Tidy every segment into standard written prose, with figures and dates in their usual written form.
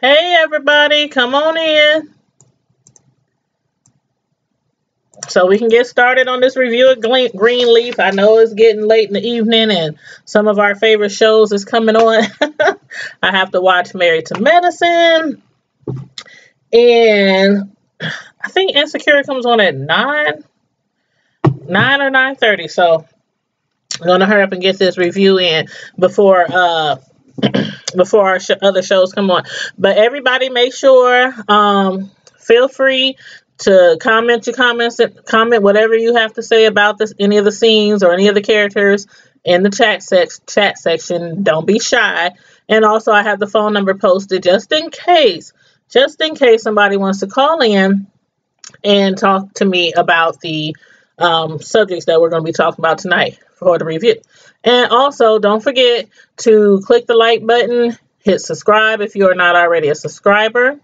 Hey everybody, come on in so we can get started on this review of Greenleaf. I know it's getting late in the evening and some of our favorite shows is coming on. I have to watch Married to Medicine, and I think Insecure comes on at 9 or 9:30. So I'm gonna hurry up and get this review in before before our other shows come on. But everybody, make sure feel free to comment your comments, comment whatever you have to say about this, any of the scenes or any of the characters in the chat section. Don't be shy. And also, I have the phone number posted just in case somebody wants to call in and talk to me about the subjects that we're going to be talking about tonight for the review. And also, don't forget to click the like button, hit subscribe if you are not already a subscriber.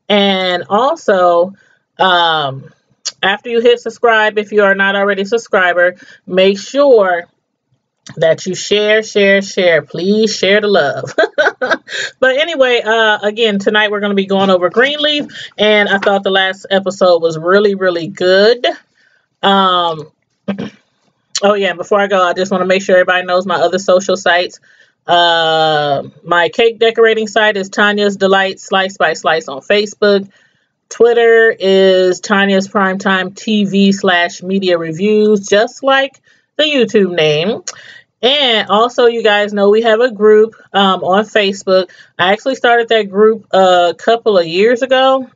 And also, after you hit subscribe, if you are not already a subscriber, make sure that you share. Please share the love. But anyway, again, tonight we're going to be going over Greenleaf, and I thought the last episode was really, really good. Oh yeah, and before I go, I just want to make sure everybody knows my other social sites. My cake decorating site is Tanya's Delight Slice by Slice on Facebook. Twitter is Tanya's Primetime TV / media reviews, just like the YouTube name. And also, you guys know we have a group on Facebook. I actually started that group a couple of years ago,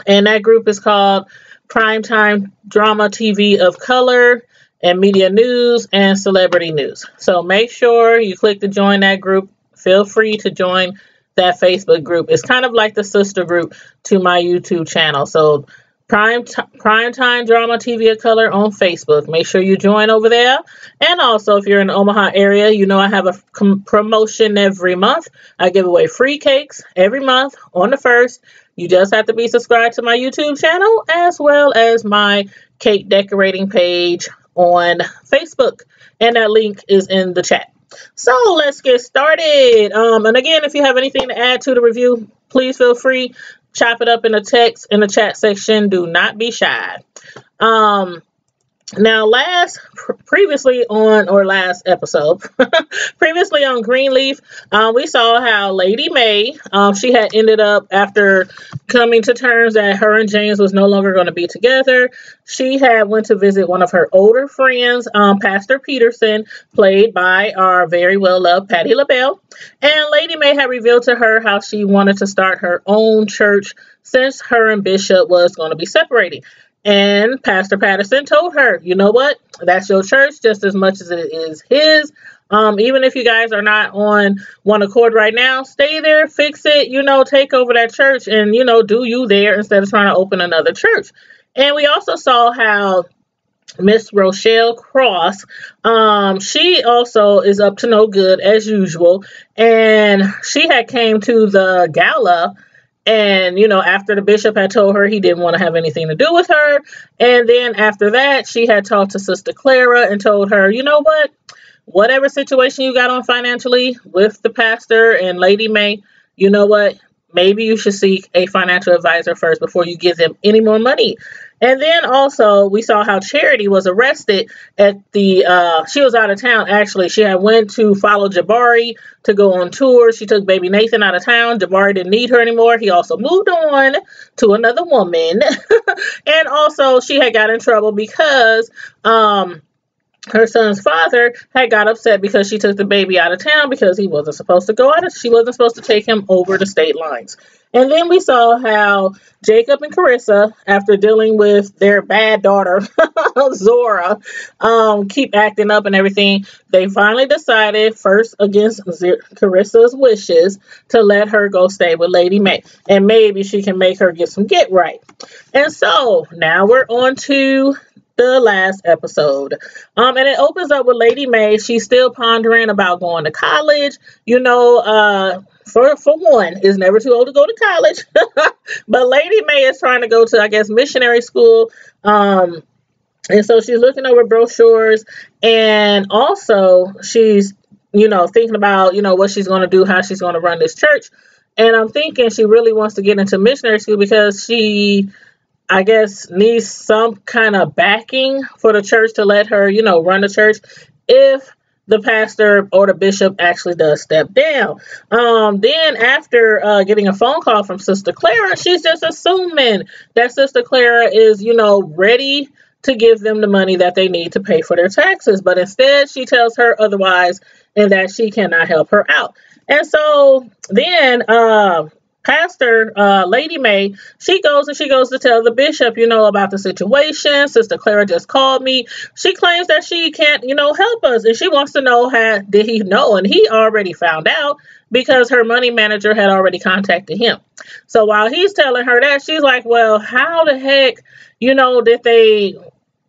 and that group is called Primetime Drama TV of Color and Media News and Celebrity News. So make sure you click to join that group. Feel free to join that Facebook group. It's kind of like the sister group to my YouTube channel. So Primetime Drama TV of Color on Facebook. Make sure you join over there. And also, if you're in the Omaha area, you know I have a promotion every month. I give away free cakes every month on the 1st. You just have to be subscribed to my YouTube channel as well as my cake decorating page on Facebook. And that link is in the chat. So let's get started. And again, if you have anything to add to the review, please feel free. Chop it up in the text in the chat section. Do not be shy. Now, previously on Greenleaf, we saw how Lady May, she had ended up, after coming to terms that her and James was no longer going to be together, she had went to visit one of her older friends, Pastor Peterson, played by our very well-loved Patti LaBelle. And Lady May had revealed to her how she wanted to start her own church since her and Bishop was going to be separating. And Pastor Patterson told her, you know what? That's your church just as much as it is his. Even if you guys are not on one accord right now, stay there, fix it, take over that church and, do you there instead of trying to open another church. And we also saw how Miss Rochelle Cross, she also is up to no good as usual. And she had came to the gala. And, after the bishop had told her he didn't want to have anything to do with her. And then after that, she had talked to Sister Clara and told her, you know what? Whatever situation you got on financially with the pastor and Lady May, you know what? Maybe you should seek a financial advisor first before you give them any more money. And then also we saw how Charity was arrested at she was out of town. Actually, she had went to follow Jabari to go on tour. She took baby Nathan out of town. Jabari didn't need her anymore. He also moved on to another woman. And also she had got in trouble because, her son's father had got upset because she took the baby out of town because he wasn't supposed to go out. She wasn't supposed to take him over the state lines. And then we saw how Jacob and Carissa, after dealing with their bad daughter, Zora, keep acting up and everything, they finally decided, first against Carissa's wishes, to let her go stay with Lady May. And maybe she can make her get some get right. And so now we're on to the last episode. And it opens up with Lady May. She's still pondering about going to college. For one, it's never too old to go to college. But Lady May is trying to go to, I guess, missionary school. And so she's looking over brochures, and also she's, thinking about, what she's going to do, how she's going to run this church. And I'm thinking she really wants to get into missionary school because she, I guess, needs some kind of backing for the church to let her, run the church if the pastor or the bishop actually does step down. Then after getting a phone call from Sister Clara, she's just assuming that Sister Clara is, ready to give them the money that they need to pay for their taxes. But instead, she tells her otherwise and that she cannot help her out. And so then Pastor Lady May, she goes to tell the bishop, about the situation. Sister Clara just called me. She claims that she can't, help us. And she wants to know, did he know? And he already found out because her money manager had already contacted him. So while he's telling her that, she's like, well, how the heck, did they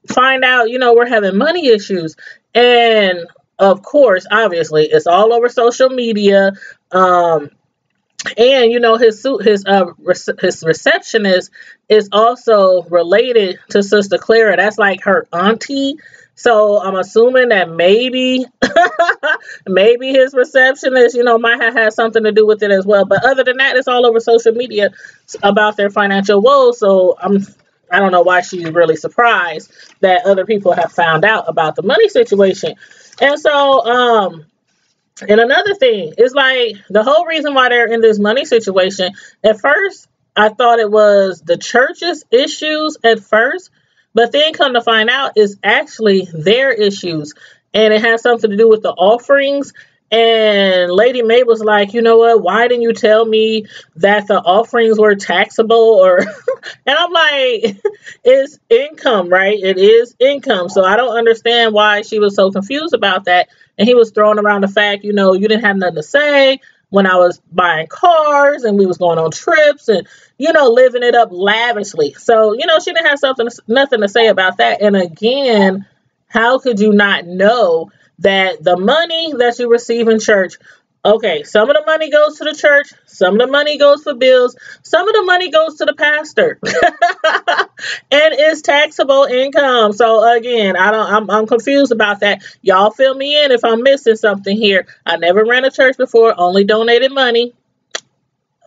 find out, we're having money issues? And of course, obviously, it's all over social media. And his receptionist is also related to Sister Clara. That's like her auntie. So I'm assuming that maybe maybe his receptionist, might have had something to do with it as well. But other than that, it's all over social media about their financial woes. So I don't know why she's really surprised that other people have found out about the money situation. And so, and another thing is like the whole reason why they're in this money situation. At first, I thought it was the church's issues at first, but then come to find out it's actually their issues. And it has something to do with the offerings. And Lady May was like, you know what? Why didn't you tell me that the offerings were taxable? Or, and I'm like, it's income, right? It is income. So I don't understand why she was so confused about that. And he was throwing around the fact, you didn't have nothing to say when I was buying cars and we was going on trips and, living it up lavishly. So, she didn't have nothing to say about that. And again, how could you not know that the money that you receive in church, okay, some of the money goes to the church, some of the money goes for bills, some of the money goes to the pastor, and it's taxable income. So again, I'm confused about that. Y'all fill me in if I'm missing something here. I never ran a church before, only donated money.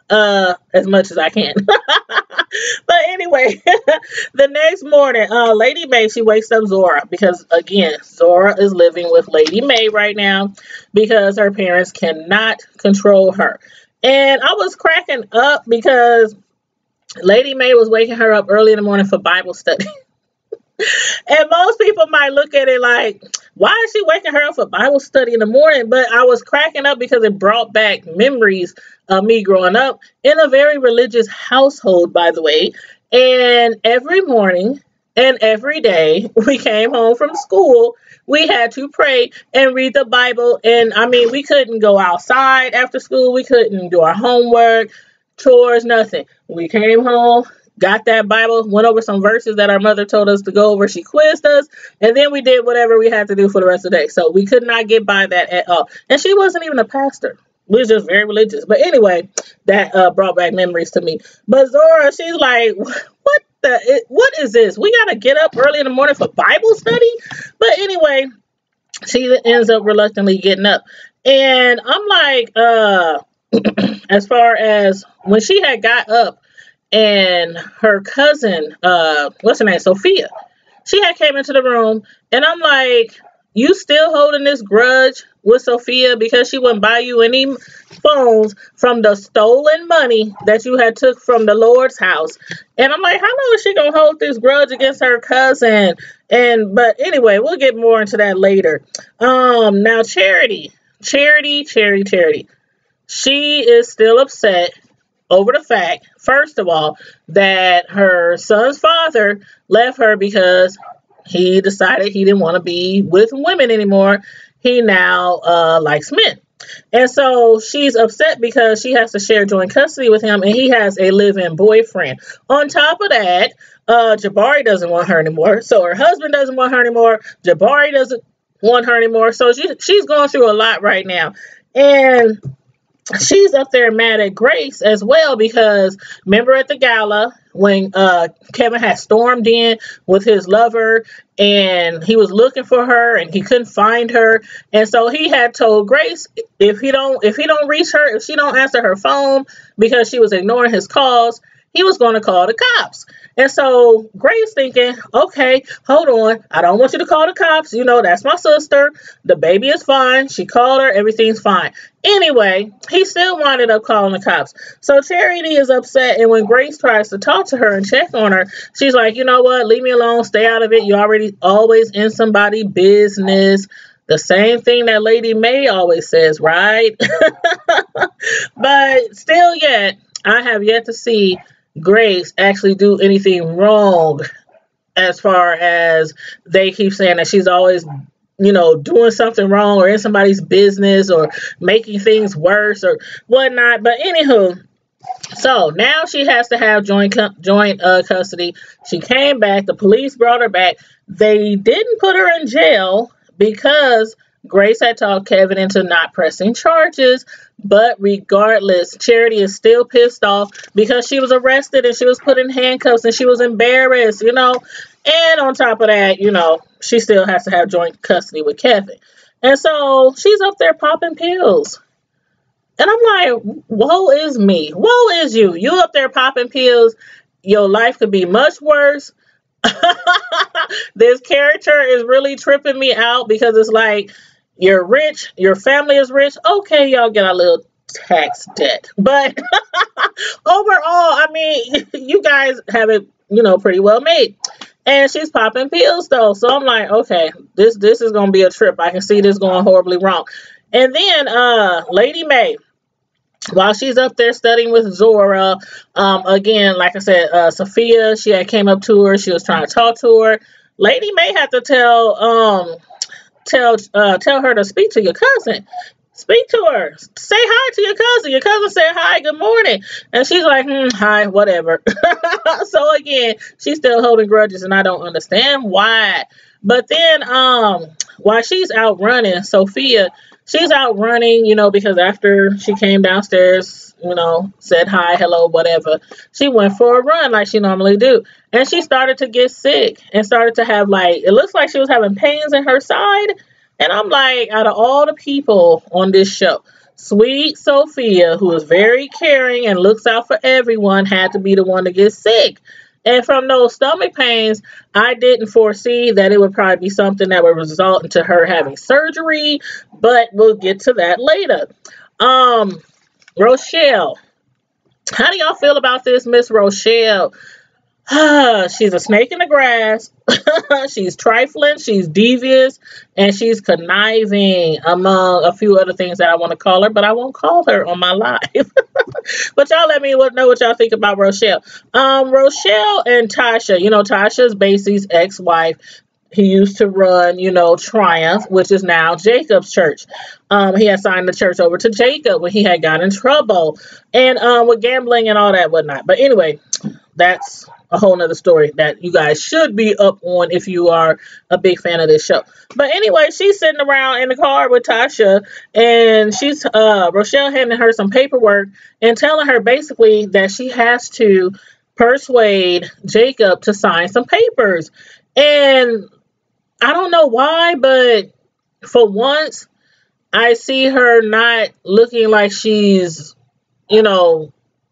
As much as I can. But anyway, the next morning, Lady May, she wakes up Zora because again, Zora is living with Lady May right now because her parents cannot control her. And I was cracking up because Lady May was waking her up early in the morning for Bible study. And most people might look at it like, why is she waking her up for Bible study in the morning? But I was cracking up because it brought back memories of me growing up in a very religious household, by the way. And every morning and every day we came home from school, we had to pray and read the Bible. And I mean, we couldn't go outside after school. We couldn't do our homework, chores, nothing. We came home, got that Bible, went over some verses that our mother told us to go over. She quizzed us, and then we did whatever we had to do for the rest of the day. So we could not get by that at all. And she wasn't even a pastor. We was just very religious. But anyway, that brought back memories to me. But Zora, she's like, what is this? We got to get up early in the morning for Bible study? But anyway, she ends up reluctantly getting up. And I'm like, as far as when she had got up, and her cousin, what's her name, Sophia, she had came into the room, and I'm like, you still holding this grudge with Sophia because she wouldn't buy you any phones from the stolen money that you had took from the Lord's house? And I'm like, how long is she gonna hold this grudge against her cousin? But anyway, we'll get more into that later. Now Charity, she is still upset over the fact, first of all, that her son's father left her because he decided he didn't want to be with women anymore. He now likes men. And so she's upset because she has to share joint custody with him, and he has a live-in boyfriend. On top of that, Jabari doesn't want her anymore. So her husband doesn't want her anymore. Jabari doesn't want her anymore. So she's going through a lot right now. And she's up there mad at Grace as well because remember at the gala when Kevin had stormed in with his lover and he was looking for her and he couldn't find her, and so he had told Grace if he don't reach her, if she don't answer her phone because she was ignoring his calls, he was going to call the cops. And so Grace thinking, okay, hold on, I don't want you to call the cops. That's my sister. The baby is fine. She called her. Everything's fine. Anyway, he still winded up calling the cops. So Charity is upset. And when Grace tries to talk to her and check on her, she's like, you know what? Leave me alone. Stay out of it. You're already always in somebody's business. The same thing that Lady May always says, right? But still yet, I have yet to see Grace actually do anything wrong, as far as they keep saying that she's always doing something wrong or in somebody's business or making things worse or whatnot. But anywho, so now she has to have joint custody. She came back. The police brought her back. They didn't put her in jail because Grace had talked Kevin into not pressing charges. But regardless, Charity is still pissed off because she was arrested and she was put in handcuffs and she was embarrassed, And on top of that, she still has to have joint custody with Kevin. And so she's up there popping pills. And I'm like, woe is me. Woe is you. You up there popping pills. Your life could be much worse. This character is really tripping me out because it's like, you're rich, your family is rich. Okay, y'all get a little tax debt. But overall, I mean, you guys have it, pretty well made. And she's popping pills though. So I'm like, okay, this is gonna be a trip. I can see this going horribly wrong. And then Lady May, while she's up there studying with Zora, again, like I said, Sophia, she had came up to her, she was trying to talk to her. Lady May had to tell her to speak to your cousin. Speak to her. Say hi to your cousin. Your cousin said hi, good morning. And she's like, hi, whatever. So again, she's still holding grudges and I don't understand why. But then while she's out running, Sophia, she's out running, because after she came downstairs, said hi, hello, whatever, she went for a run like she normally do. And she started to get sick and started to have it looks like she was having pains in her side. And I'm like, out of all the people on this show, sweet Sophia, who is very caring and looks out for everyone, had to be the one to get sick. And from those stomach pains, I didn't foresee that it would probably be something that would result into her having surgery, but we'll get to that later. Rochelle, how do y'all feel about this, Miss Rochelle? She's a snake in the grass. She's trifling, she's devious, and she's conniving, among a few other things that I want to call her, but I won't call her on my live. But y'all let me know what y'all think about Rochelle. Rochelle and Tasha, Tasha's Basie's ex-wife. He used to run, Triumph, which is now Jacob's church. He had signed the church over to Jacob when he had got in trouble and with gambling and all that whatnot. But anyway, that's a whole nother story that you guys should be up on if you are a big fan of this show. But anyway, she's sitting around in the car with Tasha, and she's Rochelle handing her some paperwork and telling her basically that she has to persuade Jacob to sign some papers. And I don't know why, but for once, I see her not looking like she's, in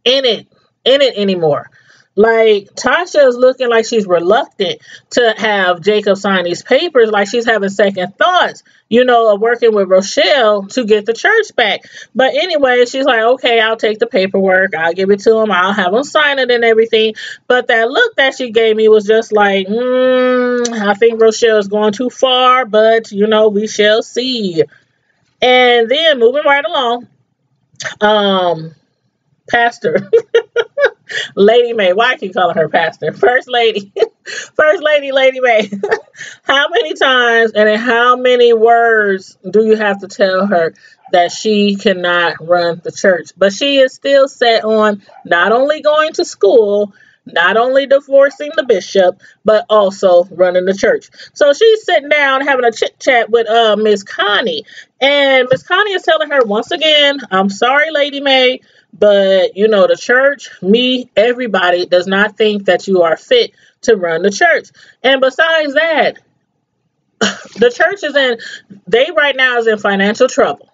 it anymore. Like, Tasha is looking like she's reluctant to have Jacob sign these papers, like she's having second thoughts, of working with Rochelle to get the church back. But anyway, she's like, okay, I'll take the paperwork. I'll give it to him. I'll have him sign it and everything. But that look that she gave me was just like, I think Rochelle is going too far, but, we shall see. And then moving right along, Pastor. Lady May. Why I keep calling her Pastor? First Lady. First Lady, Lady May. How many times and in how many words do you have to tell her that she cannot run the church? But she is still set on not only going to school not only divorcing the bishop, but also running the church. So she's sitting down having a chit chat with Miss Connie. And Miss Connie is telling her once again, I'm sorry, Lady May, but you know, the church, me, everybody does not think that you are fit to run the church. And besides that, the church is in, they right now is in financial trouble.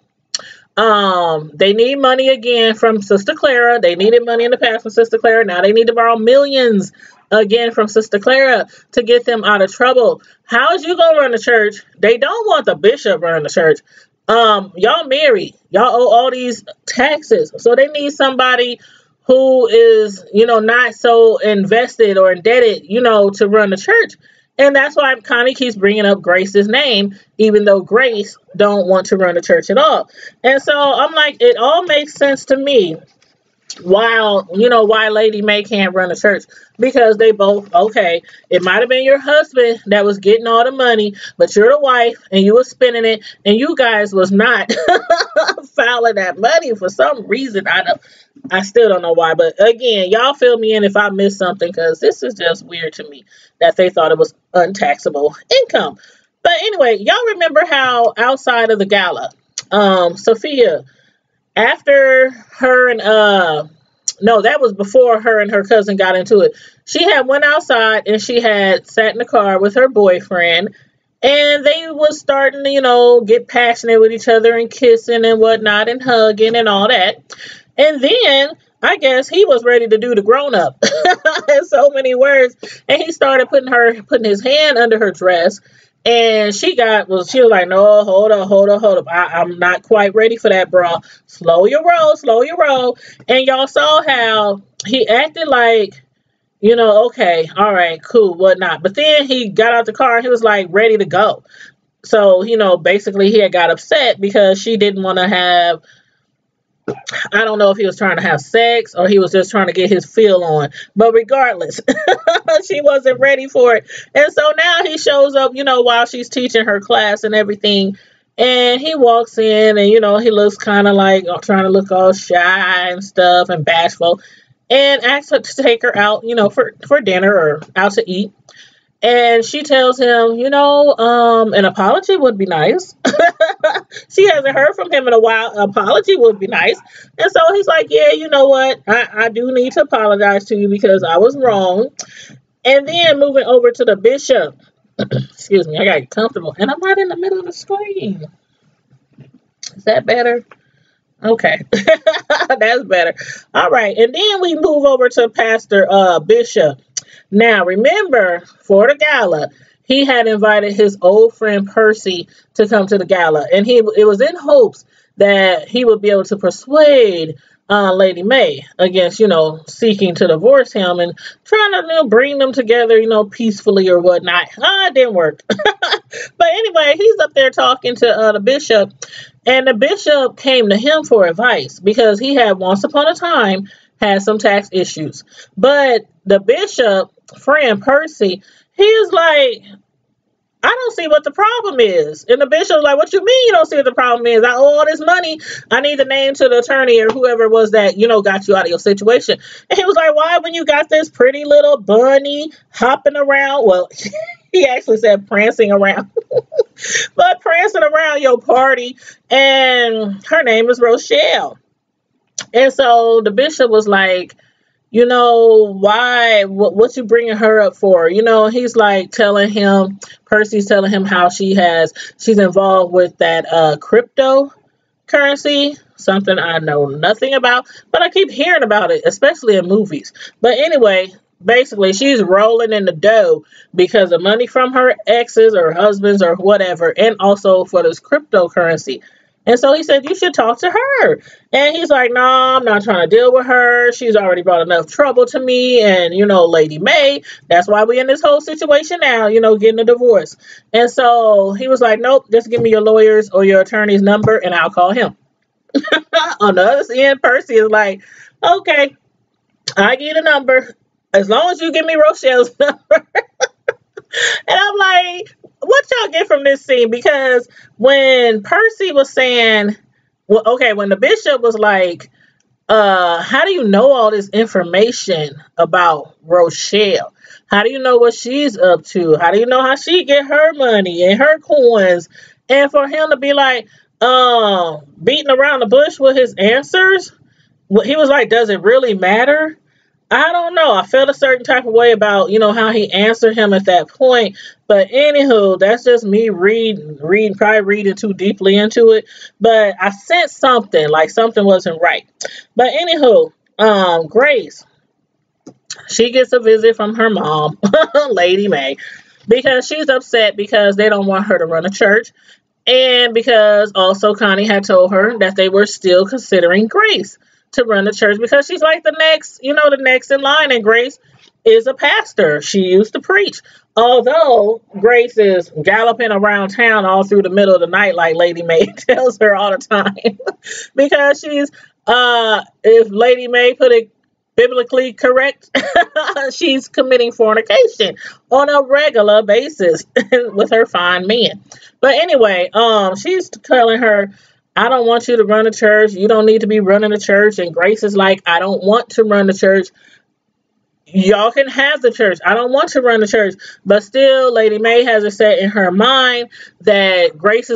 They need money again from Sister Clara. They needed money in the past from Sister Clara. Now they need to borrow millions again from Sister Clara to get them out of trouble. How is you gonna run the church? They don't want the bishop running the church. Y'all married. Y'all owe all these taxes. So they need somebody who is, you know, not so invested or indebted, you know, to run the church. And that's why Connie keeps bringing up Grace's name, even though Grace don't want to run the church at all. And so I'm like, it all makes sense to me. While, you know, why Lady May can't run the church, because they both, okay, it might have been your husband that was getting all the money, but you're the wife and you were spending it, and you guys was not filing that money for some reason. I still don't know why, but again, y'all fill me in if I missed something, because this is just weird to me that they thought it was untaxable income. But anyway, y'all remember how outside of the gala, Sophia, after her and no, that was before her and her cousin got into it. She had went outside and she had sat in the car with her boyfriend, and they was starting to, you know, get passionate with each other and kissing and whatnot and hugging and all that. And then I guess he was ready to do the grown up in so many words, and he started putting his hand under her dress. And she was like, no, hold up. I'm not quite ready for that, bro. Slow your roll. And y'all saw how he acted like, you know, okay, all right, cool, whatnot. But then he got out the car and he was like ready to go. So, you know, basically he had got upset because she didn't want to have, I don't know if he was trying to have sex or he was just trying to get his feel on. But regardless, she wasn't ready for it. And so now he shows up, you know, while she's teaching her class and everything. And he walks in and, you know, he looks kind of like trying to look all shy and stuff and bashful. And asks her to take her out, you know, for dinner or out to eat. And she tells him, you know, an apology would be nice. She hasn't heard from him in a while. An apology would be nice. And so he's like, yeah, you know what? I do need to apologize to you because I was wrong. And then moving over to the bishop. Excuse me, I got comfortable. And I'm right in the middle of the screen. Is that better? Okay. That's better. All right. And then we move over to Pastor Bishop. Now, remember, for the gala, he had invited his old friend Percy to come to the gala. And it was in hopes that he would be able to persuade Lady May against, you know, seeking to divorce him and trying to, you know, bring them together, you know, peacefully or whatnot. It didn't work. But anyway, he's up there talking to the bishop. And the bishop came to him for advice because he had once upon a time had some tax issues. But the bishop, friend Percy, he is like, I don't see what the problem is. And the bishop was like, what you mean you don't see what the problem is? I owe all this money. I need the name to the attorney or whoever it was that, you know, got you out of your situation. And he was like, why, when you got this pretty little bunny hopping around? Well, he actually said prancing around. But prancing around your party. And her name is Rochelle. And so the bishop was like, you know, why, what you bringing her up for? You know, he's like Percy's telling him how she's involved with that cryptocurrency, something I know nothing about, but I keep hearing about it, especially in movies. But anyway, basically she's rolling in the dough because of money from her exes or husbands or whatever, and also for this cryptocurrency. And so he said, you should talk to her. And he's like, no, I'm not trying to deal with her. She's already brought enough trouble to me. And, you know, Lady May, that's why we're in this whole situation now, you know, getting a divorce. And so he was like, nope, just give me your lawyer's or your attorney's number and I'll call him. On the other end, Percy is like, okay, I get a number as long as you give me Rochelle's number. And I'm like, what y'all get from this scene? Because when Percy was saying, well, okay, when the bishop was like, how do you know all this information about Rochelle? How do you know what she's up to? How do you know how she get her money and her coins? And for him to be like, beating around the bush with his answers, he was like, does it really matter? I don't know. I felt a certain type of way about, how he answered him at that point. But anywho, that's just me probably reading too deeply into it. But I sensed something, like something wasn't right. But anywho, Grace, she gets a visit from her mom, Lady May, because she's upset because they don't want her to run a church. And because also Connie had told her that they were still considering Grace to run the church because she's like the next in line. And Grace is a pastor. She used to preach. Although Grace is galloping around town all through the middle of the night, like Lady May tells her all the time, because if Lady May put it biblically correct, she's committing fornication on a regular basis with her fine men. But anyway, she's telling her, I don't want you to run a church. You don't need to be running a church. And Grace is like, I don't want to run the church. Y'all can have the church. I don't want to run the church. But still, Lady May has it set in her mind that Grace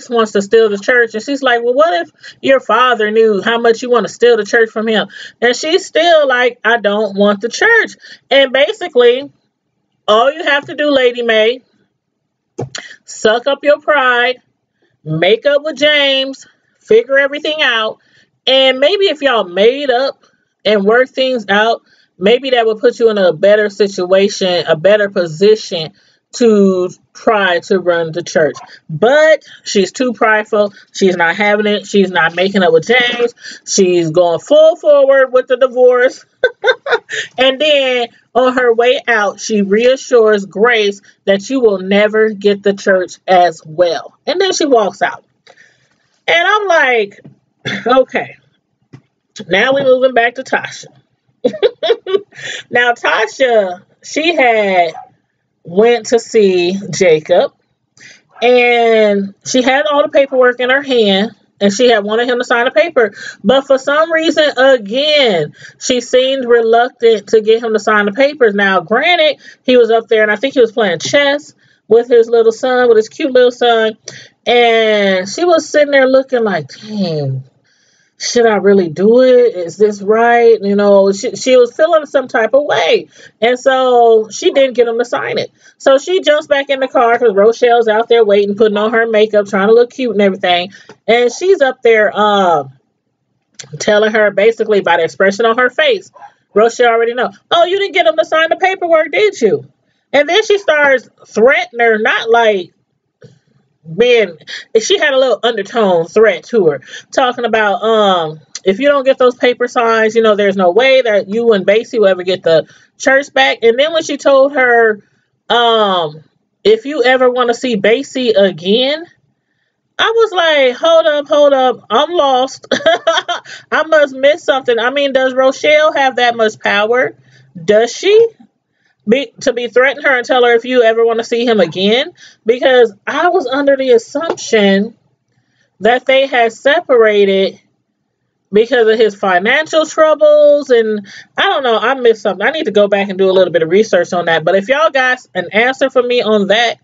wants to steal the church. And she's like, well, what if your father knew how much you want to steal the church from him? And she's still like, I don't want the church. And basically, all you have to do, Lady May, suck up your pride, make up with James, figure everything out, and maybe if y'all made up and work things out, maybe that would put you in a better situation, a better position to try to run the church. But she's too prideful. She's not having it. She's not making up with James. She's going full forward with the divorce. And then on her way out, she reassures Grace that you will never get the church as well. And then she walks out. And I'm like, okay, now we're moving back to Tasha. Now, Tasha, she had went to see Jacob, and she had all the paperwork in her hand, and she had wanted him to sign a paper. But for some reason, again, she seemed reluctant to get him to sign the papers. Now, granted, he was up there, and I think he was playing chess with his little son, with his cute little son. And she was sitting there looking like, dang, should I really do it? Is this right? She was feeling some type of way. And so she didn't get him to sign it. So she jumps back in the car because Rochelle's out there waiting, putting on her makeup, trying to look cute and everything. And she's up there telling her basically by the expression on her face, Rochelle already know, oh, you didn't get him to sign the paperwork, did you? And then she starts threatening her, not like she had a little undertone threat to her, talking about if you don't get those paper signs, there's no way that you and Basie will ever get the church back. And then when she told her, if you ever want to see Basie again, I was like, hold up, I'm lost. I must miss something. I mean, does Rochelle have that much power? Does she? To be threatening her and tell her if you ever want to see him again? Because I was under the assumption that they had separated because of his financial troubles, and I don't know, I missed something. I need to go back and do a little bit of research on that. But if y'all got an answer for me on that,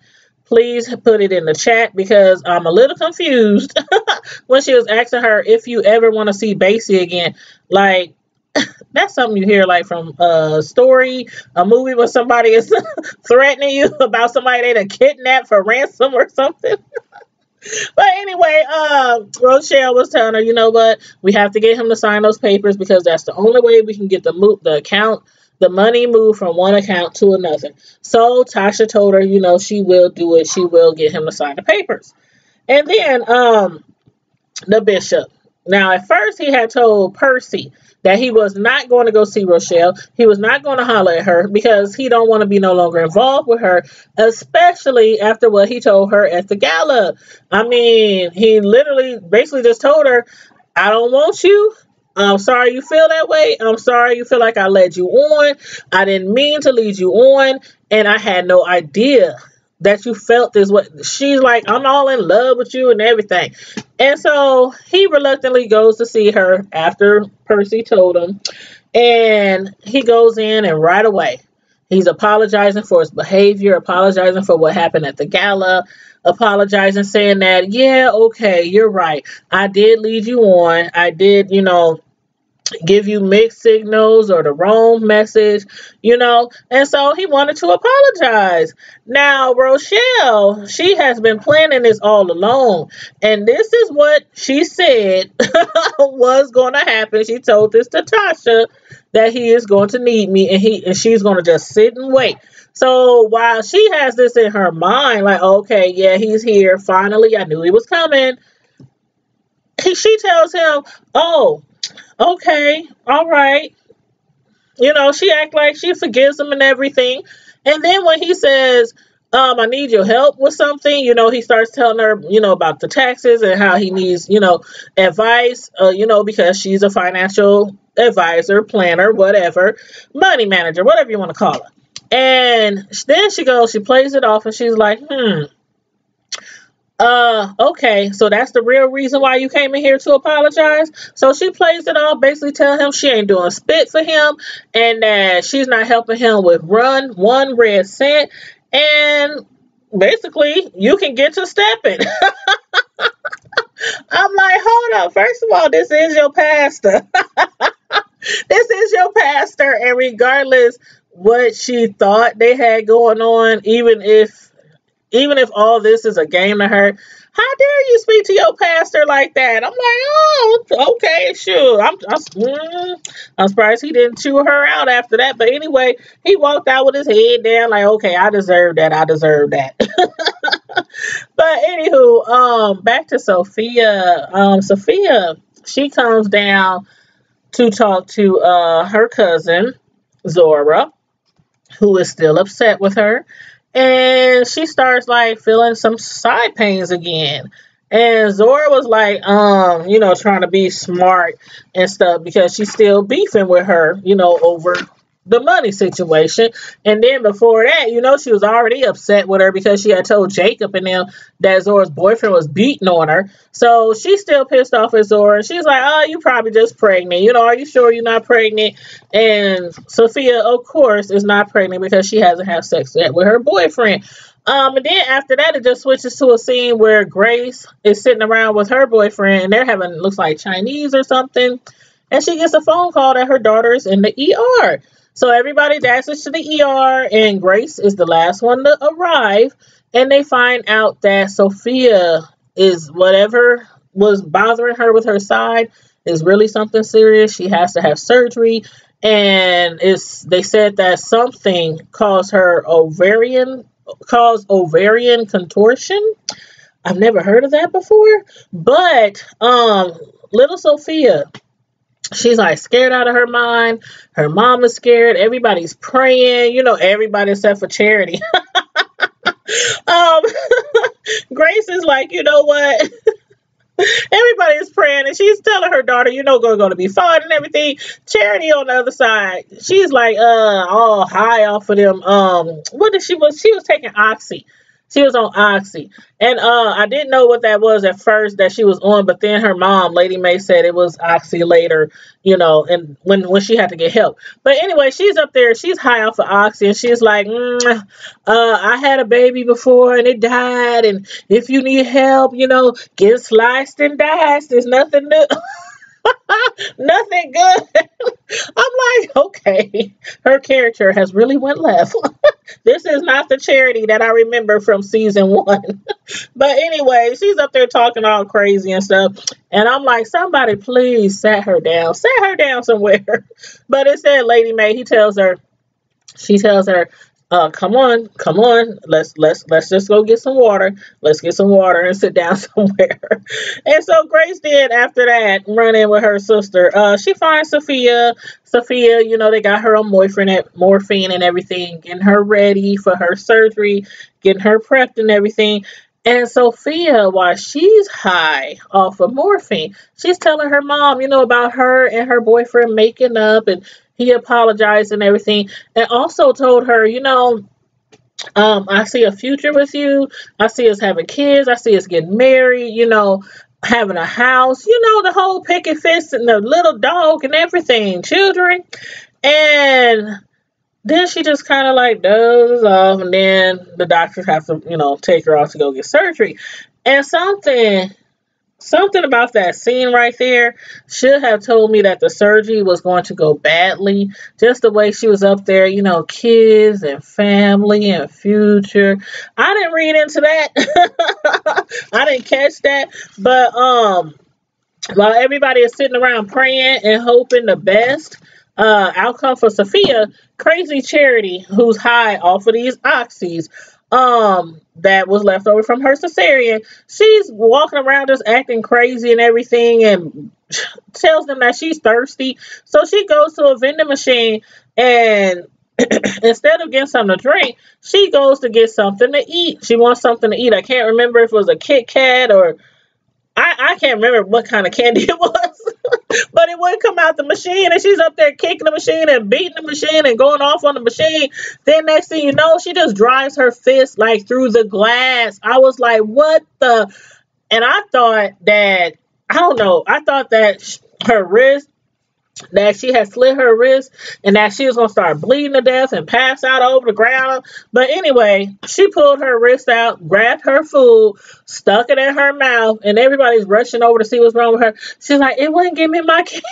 please put it in the chat, because I'm a little confused when she was asking her if you ever want to see Basie again. Like, that's something you hear like from a story, a movie, when somebody is threatening you about somebody they done kidnapped for ransom or something. But anyway, Rochelle was telling her, you know what, we have to get him to sign those papers because that's the only way we can get the money moved from one account to another. So Tasha told her, she will do it. She will get him to sign the papers. And then the bishop. Now, at first he had told Percy that he was not going to go see Rochelle. He was not going to holler at her because he don't want to be no longer involved with her, especially after what he told her at the gala. I mean, he literally basically just told her, I don't want you. I'm sorry you feel that way. I'm sorry you feel like I led you on. I didn't mean to lead you on, and I had no idea that you felt is what she's like, I'm all in love with you and everything. And so he reluctantly goes to see her after Percy told him. And he goes in, and right away, he's apologizing for his behavior, apologizing for what happened at the gala, apologizing, saying that, yeah, okay, you're right. I did lead you on. I did, give you mixed signals or the wrong message, and so he wanted to apologize. Now, Rochelle, she has been planning this all along, and this is what she said was going to happen. She told this to Tasha, that he is going to need me, and she's going to just sit and wait. So while she has this in her mind, like, okay, yeah, he's here. Finally, I knew he was coming. She tells him, oh, okay, all right. She act like she forgives him and everything. And then when he says, I need your help with something, he starts telling her, about the taxes and how he needs, advice, because she's a financial advisor, planner, whatever, money manager, whatever you want to call her. And then she plays it off, and she's like, okay, so that's the real reason why you came in here to apologize. So she plays it off, basically tell him she ain't doing spit for him, and that she's not helping him with one red cent, and basically you can get to stepping. I'm like, hold up, first of all, this is your pastor. This is your pastor, and regardless what she thought they had going on, even if all this is a game to her, how dare you speak to your pastor like that? I'm like, oh, okay, sure. I'm surprised he didn't chew her out after that. But anyway, he walked out with his head down, like, okay, I deserve that. But anywho, back to Sophia. Sophia, she comes down to talk to her cousin Zora, who is still upset with her. And she starts like feeling some side pains again. And Zora was like, trying to be smart and stuff, because she's still beefing with her, over the money situation. And then before that, she was already upset with her because she had told Jacob and them that Zora's boyfriend was beating on her. So she's still pissed off at Zora. And she's like, oh, you probably just pregnant. Are you sure you're not pregnant? And Sophia, of course, is not pregnant because she hasn't had sex yet with her boyfriend. And then after that, it just switches to a scene where Grace is sitting around with her boyfriend, and they're having, looks like Chinese or something. And she gets a phone call that her daughter is in the ER. So everybody dashes to the ER, and Grace is the last one to arrive. And they find out that Sophia is, whatever was bothering her with her side is really something serious. She has to have surgery. And they said that something caused ovarian contortion. I've never heard of that before. But little Sophia, she's like scared out of her mind. Her mom is scared. Everybody's praying. Everybody except for Charity. um, Grace is like, you know what? Everybody is praying, and she's telling her daughter, going to be fine and everything. Charity on the other side, she's like, all high off of them. She was taking Oxy. She was on Oxy. And I didn't know what that was at first that she was on, but then her mom, Lady May, said it was Oxy later, and when she had to get help. But anyway, she's up there, she's high off of Oxy, and she's like, I had a baby before and it died, and if you need help, get sliced and diced. There's nothing new. Nothing good. I'm like, okay, her character has really went left. This is not the Charity that I remember from season 1. But anyway, she's up there talking all crazy and stuff. And I'm like, somebody please set her down somewhere. But it said Lady May, she tells her, come on, let's just go get some water. Let's get some water and sit down somewhere. And so Grace did, after that, run in with her sister. She finds Sophia, they got her on morphine and everything, getting her ready for her surgery, getting her prepped and everything. And Sophia, while she's high off of morphine, she's telling her mom, about her and her boyfriend making up, and he apologized and everything, and also told her, I see a future with you. I see us having kids. I see us getting married, having a house, the whole picket fence and the little dog and everything, children. And then she just kind of like dozes off, and then the doctors have to, take her off to go get surgery. And something about that scene right there should have told me that the surgery was going to go badly. Just the way she was up there, kids and family and future. I didn't read into that. I didn't catch that. But while everybody is sitting around praying and hoping the best outcome for Sophia, crazy Charity, who's high off of these oxys, that was left over from her cesarean, she's walking around just acting crazy and everything, and tells them that she's thirsty. So she goes to a vending machine, and instead of getting something to drink, she goes to get something to eat. She wants something to eat. I can't remember if it was a Kit Kat or I can't remember what kind of candy it was, but it wouldn't come out the machine, and she's up there kicking the machine and beating the machine and going off on the machine. Then next thing you know, she just drives her fist like through the glass. I was like, what the? And I thought that, I don't know, I thought that her wrist, that she had slit her wrist and that she was going to start bleeding to death and pass out over the ground. But anyway, she pulled her wrist out, grabbed her food, stuck it in her mouth, and everybody's rushing over to see what's wrong with her. She's like, it wouldn't give me my candy.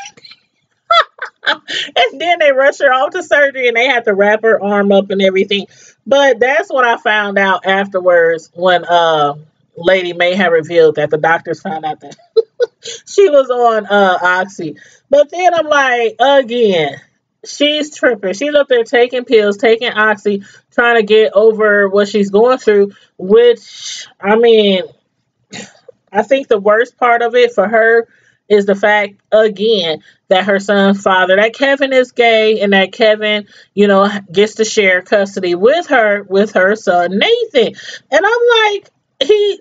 And then they rush her off to surgery, and they had to wrap her arm up and everything. But that's what I found out afterwards, when Lady May had revealed that the doctors found out that she was on oxy. But then I'm like, again, she's tripping. She's up there taking pills, taking oxy, trying to get over what she's going through, which, I mean, I think the worst part of it for her is the fact, again, that her son's father, that Kevin is gay, and that Kevin, gets to share custody with her son, Nathan. And I'm like, he's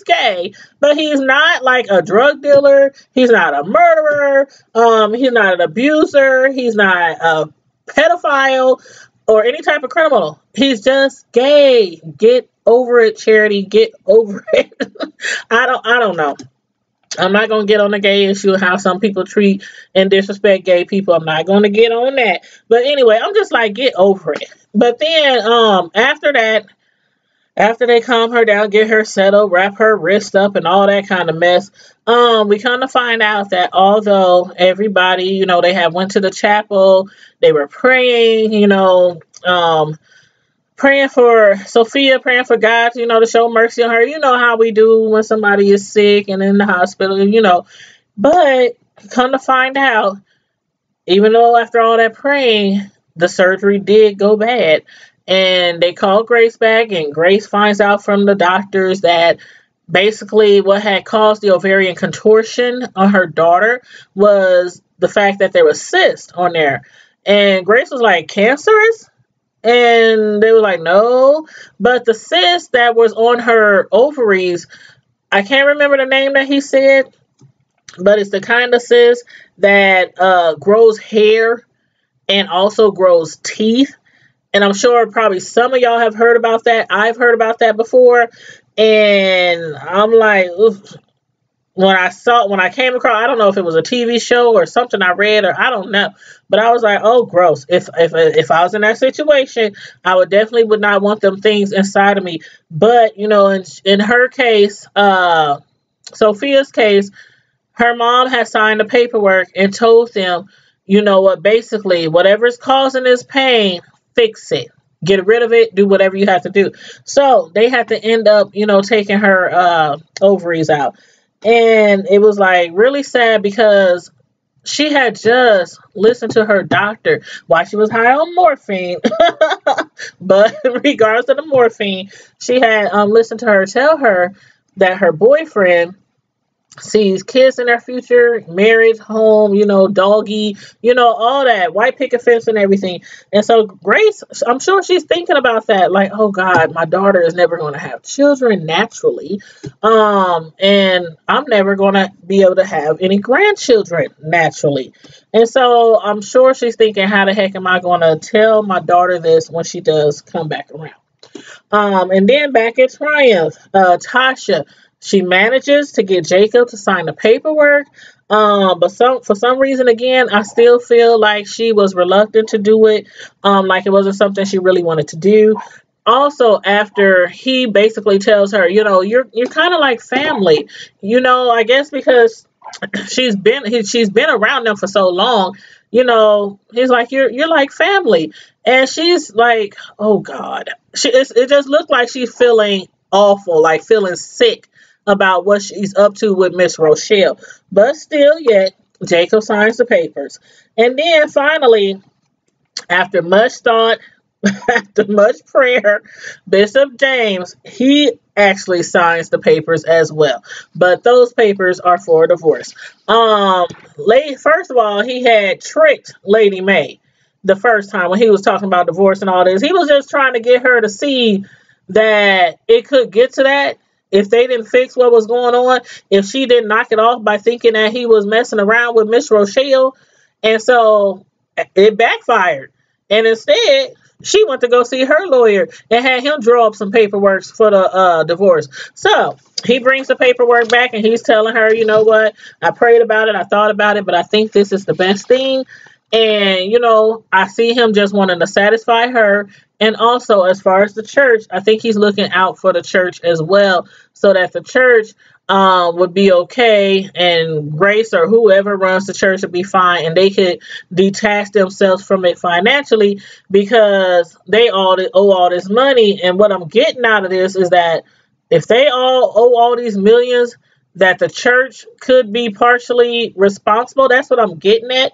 gay, but he's not like a drug dealer. He's not a murderer. He's not an abuser. He's not a pedophile or any type of criminal. He's just gay. Get over it, Charity. Get over it. I don't know. I'm not going to get on the gay issue and how some people treat and disrespect gay people. I'm not going to get on that. But anyway, I'm just like, get over it. But then after that, after they calm her down, get her settled, wrap her wrist up and all that kind of mess, we kind of find out that although everybody, they had went to the chapel, they were praying, praying for Sophia, praying for God, to show mercy on her. You know how we do when somebody is sick and in the hospital, But come to find out, even though after all that praying, the surgery did go bad. And they call Grace back, and Grace finds out from the doctors that basically what had caused the ovarian contortion on her daughter was the fact that there was cysts on there. And Grace was like, cancerous? And they were like, no. But the cyst that was on her ovaries, I can't remember the name that he said, but it's the kind of cyst that grows hair and also grows teeth. And I'm sure probably some of y'all have heard about that. I've heard about that before. And I'm like, oof. When I came across, I don't know if it was a TV show or something I read, or I don't know. But I was like, oh, gross. If I was in that situation, I would not want them things inside of me. But, in her case, Sophia's case, her mom had signed the paperwork and told them, basically, whatever's causing this pain, fix it, get rid of it, do whatever you have to do. So they had to end up, taking her ovaries out. And it was like really sad because she had just listened to her doctor while she was high on morphine. But regardless of the morphine, she had listened to her tell her that her boyfriend sees kids in their future, marriage, home, doggy, all that, white picket fence and everything. And so Grace, I'm sure she's thinking about that, like, oh God, my daughter is never going to have children naturally. And I'm never going to be able to have any grandchildren naturally. And so I'm sure she's thinking, how the heck am I going to tell my daughter this when she does come back around? And then back at Triumph, Tasha, she manages to get Jacob to sign the paperwork. But for some reason, again, I still feel like she was reluctant to do it. Like it wasn't something she really wanted to do. Also, after he basically tells her, you're kind of like family, I guess because she's been around them for so long. He's like, you're like family. And she's like, oh God, it just looked like she's feeling awful, like feeling sick about what she's up to with Miss Rochelle. But still yet, Jacob signs the papers. And then finally, after much thought, after much prayer, Bishop James, he actually signs the papers as well. But those papers are for divorce. First of all, he had tricked Lady May the first time when he was talking about divorce and all this. He was just trying to get her to see that it could get to that if they didn't fix what was going on, if she didn't knock it off by thinking that he was messing around with Miss Rochelle. And so it backfired. And instead, she went to go see her lawyer and had him draw up some paperwork for the divorce. So he brings the paperwork back and he's telling her, you know what, I prayed about it, I thought about it, but I think this is the best thing. And, I see him just wanting to satisfy her. And also, as far as the church, I think he's looking out for the church as well, so that the church would be okay, and Grace or whoever runs the church would be fine, and they could detach themselves from it financially because they all owe all this money. And what I'm getting out of this is that if they all owe all these millions, that the church could be partially responsible. That's what I'm getting at.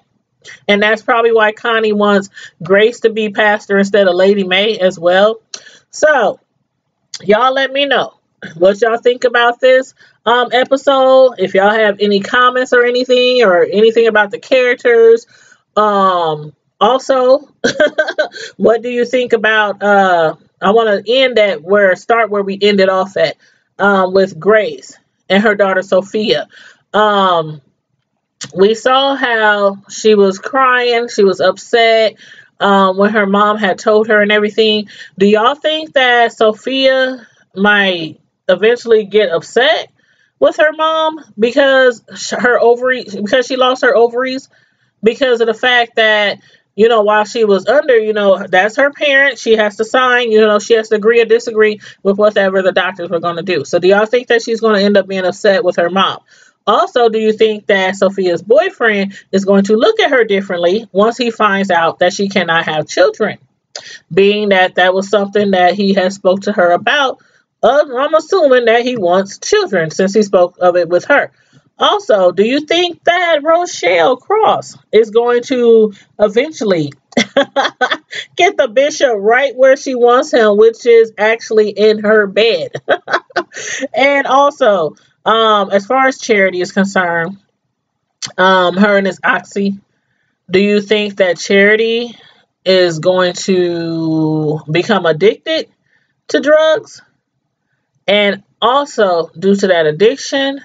And that's probably why Connie wants Grace to be pastor instead of Lady May as well. So, y'all let me know what y'all think about this episode. If y'all have any comments or anything about the characters. Also, what do you think about, I want to start where we ended off at, with Grace and her daughter Sophia. We saw how she was crying. She was upset when her mom had told her and everything. Do y'all think that Sophia might eventually get upset with her mom because she lost her ovaries, because of the fact that, while she was under, that's her parent. She has to sign, she has to agree or disagree with whatever the doctors were going to do. So do y'all think that she's going to end up being upset with her mom? Also, do you think that Sophia's boyfriend is going to look at her differently once he finds out that she cannot have children? Being that was something that he has spoke to her about. I'm assuming that he wants children since he spoke of it with her. Also, do you think that Rochelle Cross is going to eventually get the bishop right where she wants him, which is actually in her bed? And also, as far as Charity is concerned, her and his Oxy, do you think that Charity is going to become addicted to drugs? And also, due to that addiction,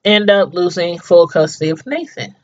end up losing full custody of Nathan?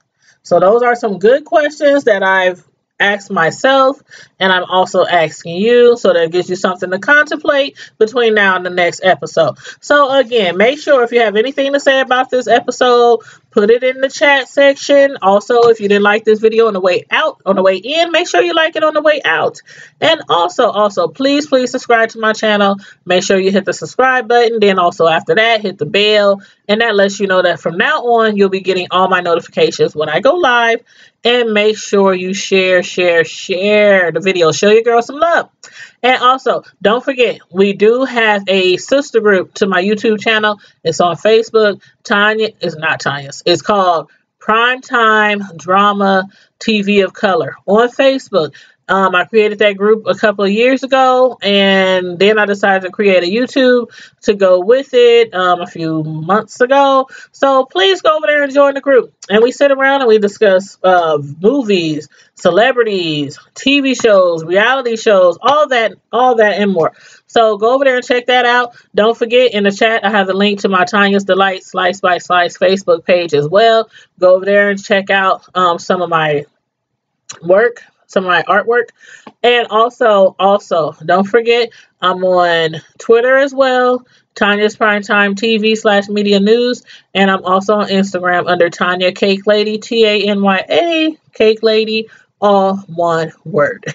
So those are some good questions that I've asked myself, and I'm also asking you, so that gives you something to contemplate between now and the next episode. So again, make sure if you have anything to say about this episode, put it in the chat section. Also, if you didn't like this video on the way in, make sure you like it on the way out. And also, please subscribe to my channel. Make sure you hit the subscribe button. Then also after that, hit the bell. And that lets you know that from now on, you'll be getting all my notifications when I go live. And make sure you share the video. Show your girl some love. And also, don't forget, we do have a sister group to my YouTube channel. It's on Facebook. It's called Primetime Drama TV of Color on Facebook. I created that group a couple of years ago, and then I decided to create a YouTube to go with it a few months ago. So please go over there and join the group. And we sit around and we discuss movies, celebrities, TV shows, reality shows, all that and more. So go over there and check that out. Don't forget, in the chat, I have the link to my Tanya's Delight Slice by Slice Facebook page as well. Go over there and check out some of my work, some of my artwork. And also don't forget, I'm on Twitter as well, Tanya's Primetime TV /media news, and I'm also on Instagram under Tanya Cake Lady, TANYA Cake Lady, all one word.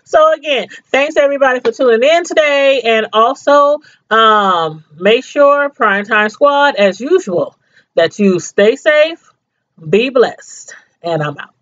So again, thanks everybody for tuning in today, and also make sure, Primetime Squad, as usual, that you stay safe, be blessed, and I'm out.